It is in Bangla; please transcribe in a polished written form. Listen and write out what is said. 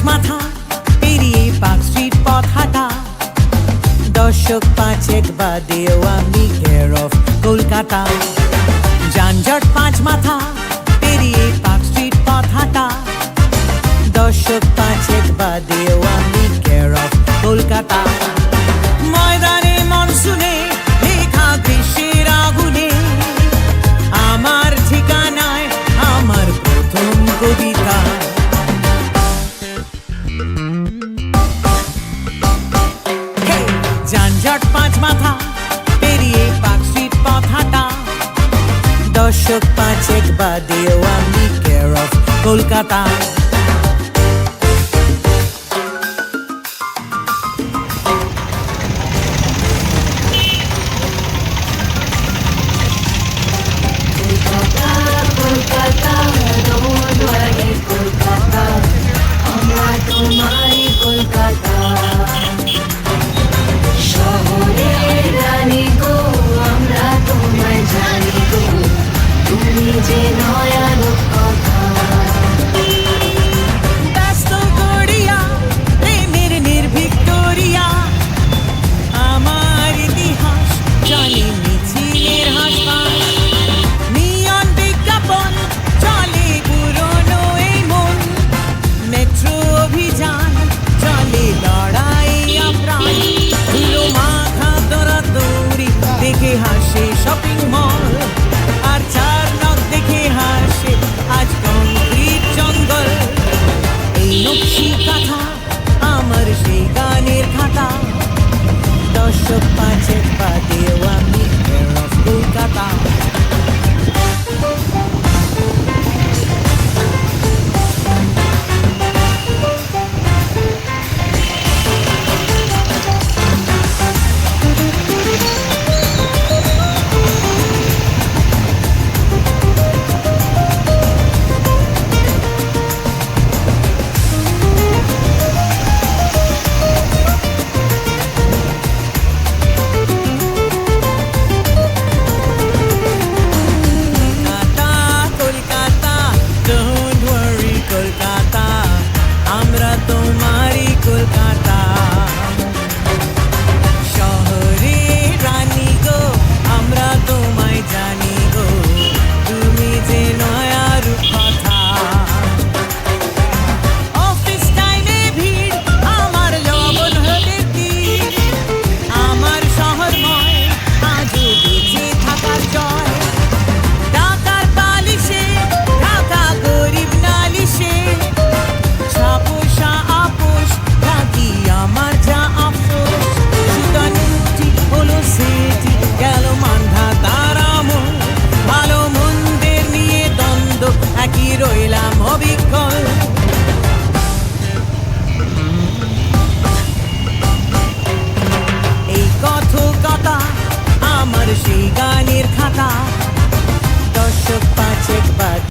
মাথা পেরিয়ে পার্ক স্ট্রিট পথ হাঁটা, দশক পাঁচেক বাদেও আমি কেয়ার অফ কলকাতা। যানজট পাঁচ মাথা পেরিয়ে পার্ক স্ট্রিট পথ হাঁটা, দশক পাঁচেক বাদেও আমি কেয়ার অফ কলকাতা। ময়দানে মনসুনে লেখা গ্রীষ্মের আগুনে, আমার ঠিকানায় আমার প্রথম কবিতা। যানজট পাঁচ মাথা পেরিয়ে পার্ক স্ট্রিট পথ হাঁটা, দশক পাঁচেক বাদেও আমি কেয়ার অফ কলকাতা। ব্যস্ত গড়িয়া প্রেমের নির্ভীক দরিয়া, আমার ইতিহাস চলে মিছিলের হাসপাস। নিয়ন বিজ্ঞাপন চলে পুরনো এই মন, মেট্রো অভিযান চলে লড়াই আপ্রাণ। ধুলো মাখা দৌড়াদৌড়ি দেখে হাসে শপিং মল, আর চার নখ দেখে হাসে আজ কংক্রিট জঙ্গল। এই নকশি কাঁথা আমার সেই গানের খাতা, দশক পাঁচেক বাদেও আমি কেয়ার অফ কলকাতা। রইলাম অবিকল।